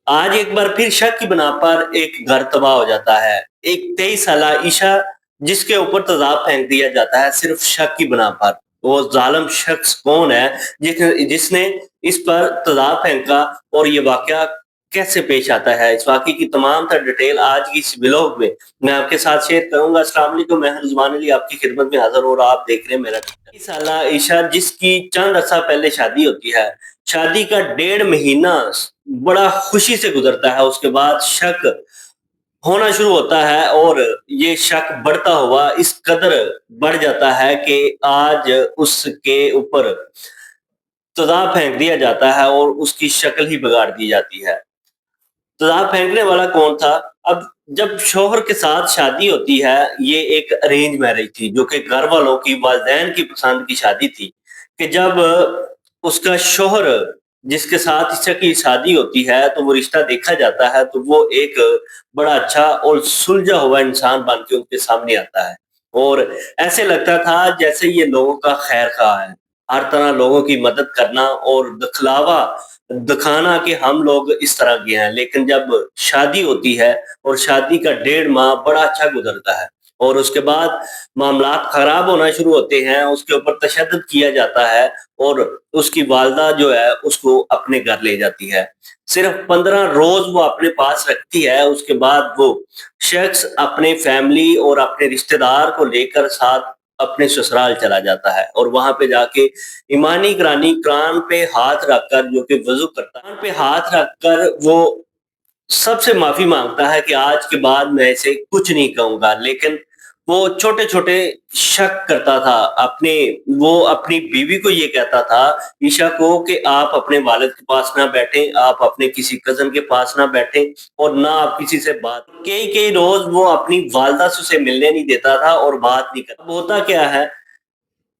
आज एक बार फिर शक की बिना पर एक घर तबाह हो जाता है। एक 23 साला ईशा जिसके ऊपर तेज़ाब फेंक दिया जाता है सिर्फ शक की बिना पर। वो ज़ालिम शख्स कौन है जिसने जिसने इस पर तेज़ाब फेंका और ये वाक़या कैसे पेश आता है? इस वाक़ये की तमाम तर डिटेल आज की इस व्लॉग में मैं आपके साथ शेयर करूँगा। अस्सलाम वालेकुम, मैं हूं रिज़वान अली आपकी खिदमत में हाज़िर हूँ और आप देख रहे हैं मेरा 23 साला ईशा जिसकी चंद अरसा पहले शादी होती है। शादी का 1.5 महीना बड़ा खुशी से गुज़रता है, उसके बाद शक होना शुरू होता है और ये शक बढ़ता हुआ इस कदर बढ़ जाता है कि आज उसके ऊपर तेज़ाब फेंक दिया जाता है और उसकी शक्ल ही बिगाड़ दी जाती है। तेज़ाब फेंकने वाला कौन था? अब जब शौहर के साथ शादी होती है, ये एक अरेंज मैरिज थी, जो कि घर वालों की, वालिदैन की पसंद की शादी थी, कि जब उसका शौहर जिसके साथ इसकी शादी होती है, तो वो रिश्ता देखा जाता है, तो वो एक बड़ा अच्छा और सुलझा हुआ इंसान बन के उनके सामने आता है। और ऐसे लगता था जैसे ये लोगों का खैर-ख़्वाह है। हर तरह लोगों की मदद करना और दिखलावा दिखाना कि हम लोग इस तरह के हैं, लेकिन जब शादी होती है और शादी का 1.5 माह बड़ा अच्छा गुज़रता है और उसके बाद मामलात ख़राब होना शुरू होते हैं, उसके ऊपर तशद्दुद किया जाता है और उसकी वालिदा जो है उसको अपने घर ले जाती है। सिर्फ़ 15 रोज़ वो अपने पास रखती है, उसके बाद वो शख्स अपने फैमिली और अपने रिश्तेदार को लेकर साथ अपने ससुराल चला जाता है और वहाँ पे जाके ईमानी करानी कान पे हाथ रखकर जो कि वज़ू करता है, कान पे हाथ रखकर वो सबसे माफ़ी माँगता है कि आज के बाद मैं इसे कुछ नहीं कहूँगा। लेकिन वो छोटे-छोटे शक करता था, अपने वो अपनी बीवी को ये कहता था, ईशा को, कि आप अपने वालिद के पास ना बैठें, आप अपने किसी कज़न के पास ना बैठें और ना आप किसी से बात कई-कई रोज़ वो अपनी वालिदा से उसे मिलने नहीं देता था और बात नहीं करता। अब होता क्या है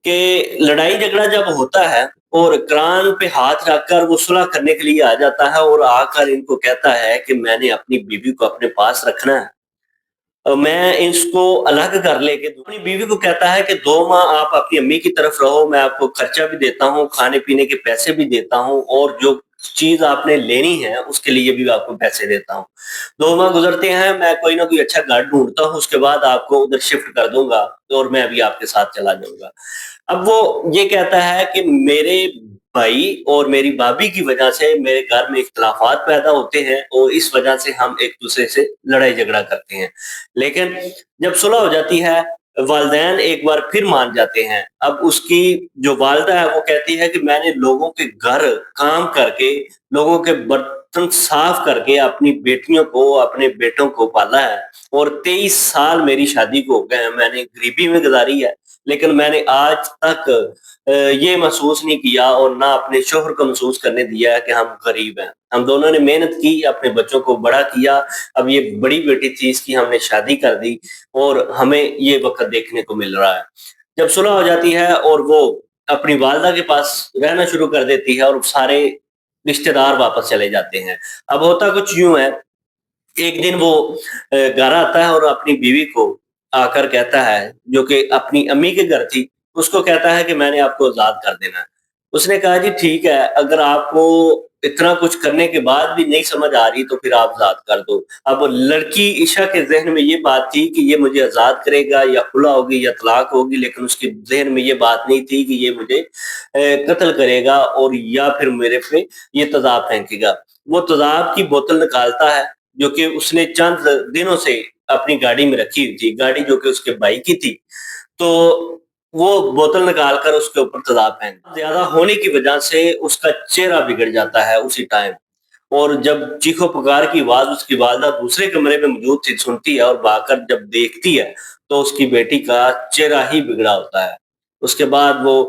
कि लड़ाई झगड़ा जब होता है और कान पे हाथ रखकर वो सुलह करने के लिए आ जाता है और आकर इनको कहता है कि मैंने अपनी बीवी को अपने पास रखना है। मैं इसको अलग घर लेके अपनी बीवी को कहता है कि 2 माह आप अपनी अम्मी की तरफ रहो, मैं आपको खर्चा भी देता हूँ, खाने-पीने के पैसे भी देता हूँ और जो चीज़ आपने लेनी है उसके लिए भी आपको पैसे देता हूँ। 2 माह गुज़रते हैं, मैं कोई ना कोई अच्छा घर ढूँढता हूँ, उसके बाद आपको उधर शिफ्ट कर दूँगा और मैं भी आपके साथ चला जाऊँगा। अब वो ये कहता है कि मेरे भाई और मेरी भाभी की वजह से मेरे घर में इख्तिलाफ़ात पैदा होते हैं और इस वजह से हम एक-दूसरे से लड़ाई-झगड़ा करते हैं। लेकिन जब सुलह हो जाती है, वालिदैन एक बार फिर मान जाते हैं। अब उसकी जो वालिदा है वो कहती है कि मैंने लोगों के घर काम करके, लोगों के बर्तन साफ करके अपनी बेटियों को, अपने बेटों को पाला है और 23 साल मेरी शादी को हो गए हैं, मैंने गरीबी में गुज़ारी है, लेकिन मैंने आज तक ये महसूस नहीं किया और ना अपने शौहर को महसूस करने दिया है कि हम गरीब हैं। हम दोनों ने मेहनत की, अपने बच्चों को बड़ा किया, अब ये बड़ी बेटी थी, इसकी हमने शादी कर दी और हमें ये वक़्त देखने को मिल रहा है। जब सुलह हो जाती है और वो अपनी वालिदा के पास रहना शुरू कर देती है और सारे रिश्तेदार वापस चले जाते हैं। अब होता कुछ यूँ है, एक दिन वो घर आता है और अपनी बीवी को आकर कहता है, जो कि अपनी अम्मी के घर थी, उसको कहता है कि मैंने आपको आज़ाद कर देना है। उसने कहा जी ठीक है, अगर आपको इतना कुछ करने के बाद भी नहीं समझ आ रही तो फिर आप आज़ाद कर दो। अब लड़की ईशा के ज़हन में ये बात थी कि ये मुझे आज़ाद करेगा या खुला होगी या तलाक होगी, लेकिन उसके ज़हन में ये बात नहीं थी कि ये मुझे कत्ल करेगा और या फिर मेरे पे ये तेज़ाब फेंकेगा। वो तेज़ाब की बोतल निकालता है, जो कि उसने चंद दिनों से अपनी गाड़ी में रखी हुई थी, गाड़ी जो कि उसके भाई की थी। तो वो बोतल निकाल कर उसके ऊपर तेज़ाब फेंक ज़्यादा होने की वजह से उसका चेहरा बिगड़ जाता है उसी टाइम और जब चीखो-पुकार की आवाज़ उसकी वालिदा दूसरे कमरे में मौजूद थी सुनती है और भागकर जब देखती है, तो उसकी बेटी का चेहरा ही बिगड़ा होता है। उसके बाद वो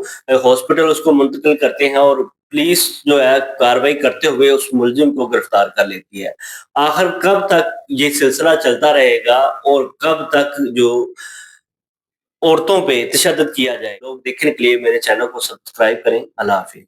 हॉस्पिटल उसको मुंतकिल करते हैं और पुलिस जो है कार्रवाई करते हुए उस मुल्ज़िम को गिरफ्तार कर लेती है। आखिर कब तक ये सिलसिला चलता रहेगा और कब तक जो औरतों पे तशद्दुद किया जाएगा? लोग देखने के लिए मेरे चैनल को सब्सक्राइब करें। अल्लाह हाफ़िज़।